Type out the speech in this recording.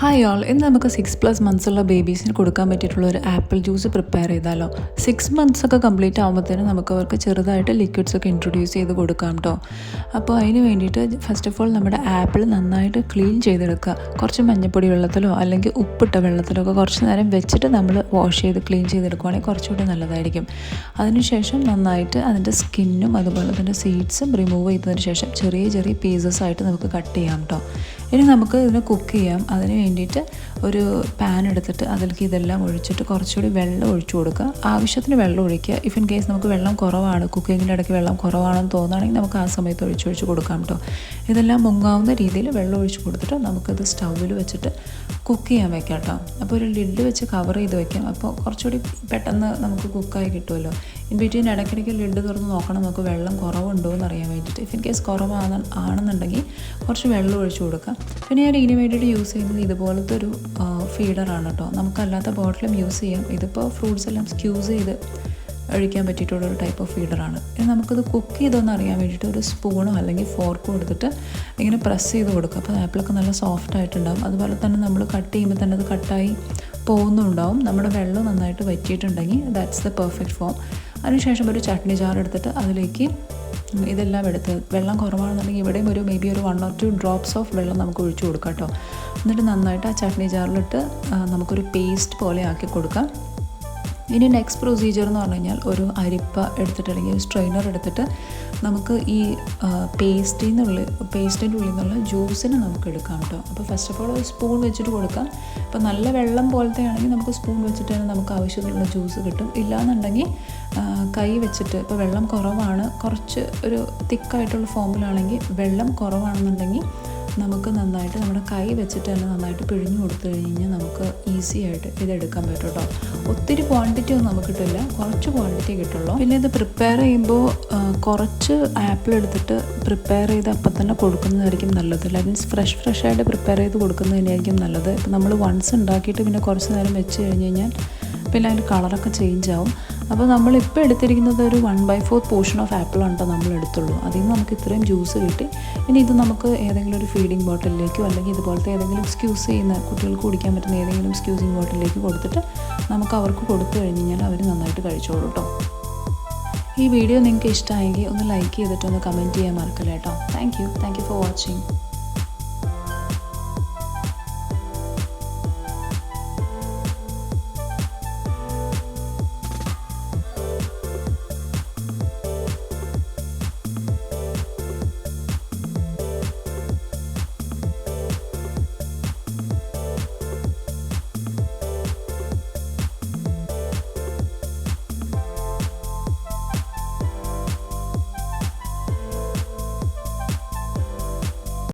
Hi all, ഇന്ന് നമുക്ക് 6+ മന്ത്സുള്ള ബേബീസിന് കൊടുക്കാൻ പറ്റിയിട്ടുള്ള ഒരു ആപ്പിൾ ജ്യൂസ് പ്രിപ്പയർ ചെയ്താലോ. 6 മന്ത്സ് ഒക്കെ കംപ്ലീറ്റ് ആകുമ്പോഴത്തേനും നമുക്ക് അവർക്ക് ചെറുതായിട്ട് ലിക്വിഡ്സ് ഒക്കെ ഇൻട്രൊഡ്യൂസ് ചെയ്ത് കൊടുക്കാം കേട്ടോ. അപ്പോൾ അതിന് വേണ്ടിയിട്ട് ഫസ്റ്റ് ഓഫ് ഓൾ നമ്മുടെ ആപ്പിൾ നന്നായിട്ട് ക്ലീൻ ചെയ്തെടുക്കുക. കുറച്ച് മഞ്ഞൾപ്പൊടി വെള്ളത്തിലോ അല്ലെങ്കിൽ ഉപ്പിട്ട വെള്ളത്തിലോ ഒക്കെ കുറച്ച് നേരം വെച്ചിട്ട് നമ്മൾ വാഷ് ചെയ്ത് ക്ലീൻ ചെയ്തെടുക്കുകയാണെങ്കിൽ കുറച്ചുകൂടി നല്ലതായിരിക്കും. അതിനുശേഷം നന്നായിട്ട് അതിൻ്റെ സ്കിന്നും അതുപോലെ തന്നെ സീഡ്സും റിമൂവ് ചെയ്തതിന് ശേഷം ചെറിയ ചെറിയ പീസസ് ആയിട്ട് നമുക്ക് കട്ട് ചെയ്യാം കേട്ടോ. ഇനി നമുക്ക് ഇതിനെ കുക്ക് ചെയ്യാം. അതിന് വേണ്ടിയിട്ട് ഒരു പാൻ എടുത്തിട്ട് അതിലേക്ക് ഇതെല്ലാം ഒഴിച്ചിട്ട് കുറച്ചുകൂടി വെള്ളം ഒഴിച്ചു കൊടുക്കുക. ആവശ്യത്തിന് വെള്ളം ഒഴിക്കുക. ഇഫ് ഇൻ കേസ് നമുക്ക് വെള്ളം കുറവാണ്, കുക്കിങ്ങിൻ്റെ ഇടയ്ക്ക് വെള്ളം കുറവാണെന്ന് തോന്നുകയാണെങ്കിൽ നമുക്ക് ആ സമയത്ത് ഒഴിച്ച് കൊടുക്കാം കേട്ടോ. ഇതെല്ലാം മുങ്ങാവുന്ന രീതിയിൽ വെള്ളം ഒഴിച്ച് കൊടുത്തിട്ട് നമുക്കത് സ്റ്റൗവിൽ വെച്ചിട്ട് കുക്ക് ചെയ്യാൻ വെക്കാം കേട്ടോ. അപ്പോൾ ഒരു ലിഡ് വെച്ച് കവർ ചെയ്ത് വെക്കാം. അപ്പോൾ കുറച്ചുകൂടി പെട്ടെന്ന് നമുക്ക് കുക്കായി കിട്ടുമല്ലോ. ഇൻ ബിറ്റ്വീൻ ഇടയ്ക്കിടയ്ക്ക് ലിഡ് തുറന്ന് നോക്കണം, നമുക്ക് വെള്ളം കുറവുണ്ടോ എന്ന് അറിയാൻ വേണ്ടിയിട്ട്. ഇഫ് ഇൻ കേസ് കുറവാണെന്നുണ്ടെങ്കിൽ കുറച്ച് വെള്ളം ഒഴിച്ച് കൊടുക്കാം. പിന്നെ ഞാൻ ഇതിന് വേണ്ടിയിട്ട് യൂസ് ചെയ്യുന്നത് ഇതുപോലത്തെ ഒരു ഫീഡറാണ് കേട്ടോ. നമുക്കല്ലാത്ത ബോട്ടിലും യൂസ് ചെയ്യാം. ഇതിപ്പോൾ ഫ്രൂട്ട്സ് എല്ലാം സ്ക്യൂസ് ചെയ്ത് ഒഴിക്കാൻ പറ്റിയിട്ടുള്ളൊരു ടൈപ്പ് ഓഫ് ഫീഡറാണ്. ഇനി നമുക്കിത് കുക്ക് ചെയ്തോന്ന് അറിയാൻ വേണ്ടിയിട്ട് ഒരു സ്പൂണോ അല്ലെങ്കിൽ ഫോർക്കോ എടുത്തിട്ട് ഇങ്ങനെ പ്രസ് ചെയ്ത് കൊടുക്കുക. അപ്പോൾ ആപ്പിളൊക്കെ നല്ല സോഫ്റ്റ് ആയിട്ടുണ്ടാകും. അതുപോലെ തന്നെ നമ്മൾ കട്ട് ചെയ്യുമ്പോൾ തന്നെ അത് കട്ടായി പോകുന്നുണ്ടാവും. നമ്മുടെ വെള്ളം നന്നായിട്ട് വറ്റിയിട്ടുണ്ടെങ്കിൽ ദാറ്റ്സ് ദ പെർഫെക്റ്റ് ഫോം. അതിനുശേഷം ഒരു ചട്നി ജാർ എടുത്തിട്ട് അതിലേക്ക് ഇതെല്ലാം എടുത്ത്, വെള്ളം കുറവാണെന്നുണ്ടെങ്കിൽ ഇവിടെയും ഒരു മേബി ഒരു 1 or 2 ഡ്രോപ്സ് ഓഫ് വെള്ളം നമുക്ക് ഒഴിച്ചു കൊടുക്കാം കേട്ടോ. എന്നിട്ട് നന്നായിട്ട് ആ ചട്നി ജാറിലിട്ട് നമുക്കൊരു പേസ്റ്റ് പോലെ ആക്കി കൊടുക്കാം. ഇനി നെക്സ്റ്റ് പ്രൊസീജിയർ എന്ന് പറഞ്ഞു കഴിഞ്ഞാൽ ഒരു അരിപ്പ എടുത്തിട്ട് അല്ലെങ്കിൽ ഒരു സ്ട്രെയിനർ എടുത്തിട്ട് നമുക്ക് ഈ പേസ്റ്റിൻ്റെ ഉള്ളിൽ നിന്നുള്ള ജ്യൂസിന് നമുക്ക് എടുക്കാം കേട്ടോ. അപ്പോൾ ഫസ്റ്റ് ഓഫ് ഓൾ ഒരു സ്പൂൺ വെച്ചിട്ട് കൊടുക്കാം. ഇപ്പോൾ നല്ല വെള്ളം പോലത്തെ ആണെങ്കിൽ നമുക്ക് സ്പൂൺ വെച്ചിട്ട് തന്നെ നമുക്ക് ആവശ്യത്തിനുള്ള ജ്യൂസ് കിട്ടും. ഇല്ലയെന്നുണ്ടെങ്കിൽ കൈ വെച്ചിട്ട്, ഇപ്പോൾ വെള്ളം കുറവാണ്, കുറച്ച് ഒരു തിക്കായിട്ടുള്ള ഫോമിലാണെങ്കിൽ വെള്ളം കുറവാണെന്നുണ്ടെങ്കിൽ നമുക്ക് നന്നായിട്ട് നമ്മുടെ കൈ വെച്ചിട്ട് തന്നെ നന്നായിട്ട് പിഴിഞ്ഞു കൊടുത്തു കഴിഞ്ഞാൽ നമുക്ക് ഈസി ആയിട്ട് ഇതെടുക്കാൻ പറ്റും കേട്ടോ. ഒത്തിരി ക്വാണ്ടിറ്റി ഒന്നും നമുക്ക് കിട്ടില്ല, കുറച്ച് ക്വാണ്ടിറ്റി കിട്ടുള്ളൂ. പിന്നെ ഇത് പ്രിപ്പയർ ചെയ്യുമ്പോൾ കുറച്ച് ആപ്പിൾ എടുത്തിട്ട് പ്രിപ്പയർ ചെയ്ത് അപ്പം തന്നെ കൊടുക്കുന്നതായിരിക്കും നല്ലത്. മീൻസ് ഫ്രഷ് ആയിട്ട് പ്രിപ്പയർ ചെയ്ത് കൊടുക്കുന്നത് തന്നെയായിരിക്കും നല്ലത്. ഇപ്പം നമ്മൾ വൺസ് ഉണ്ടാക്കിയിട്ട് പിന്നെ കുറച്ച് നേരം വെച്ച് കഴിഞ്ഞ് കഴിഞ്ഞാൽ പിന്നെ അതിൻ്റെ കളറൊക്കെ ചേഞ്ച് ആവും. അപ്പോൾ നമ്മളിപ്പോൾ എടുത്തിരിക്കുന്നത് ഒരു 1/4 പോർഷൻ ഓഫ് ആപ്പിളാണ് കേട്ടോ നമ്മൾ എടുത്തുള്ളൂ. അതിൽ നിന്ന് നമുക്ക് ഇത്രയും ജ്യൂസ് കിട്ടി. ഇനി ഇത് നമുക്ക് ഏതെങ്കിലും ഒരു ഫീഡിങ് ബോട്ടിലേക്കോ അല്ലെങ്കിൽ ഇതുപോലത്തെ ഏതെങ്കിലും സ്ക്യൂസ് ചെയ്യുന്ന കുട്ടികൾക്ക് കുടിക്കാൻ പറ്റുന്ന ഏതെങ്കിലും സ്ക്യൂസിങ് ബോട്ടിലേക്ക് കൊടുത്തിട്ട് നമുക്ക് അവർക്ക് കൊടുത്തു കഴിഞ്ഞ് കഴിഞ്ഞാൽ അവർ നന്നായിട്ട് കഴിച്ചോളൂ കേട്ടോ. ഈ വീഡിയോ നിങ്ങൾക്ക് ഇഷ്ടമായെങ്കിൽ ഒന്ന് ലൈക്ക് ചെയ്തിട്ട് ഒന്ന് കമൻറ്റ് ചെയ്യാൻ മറക്കില്ല കേട്ടോ. Thank you for watching.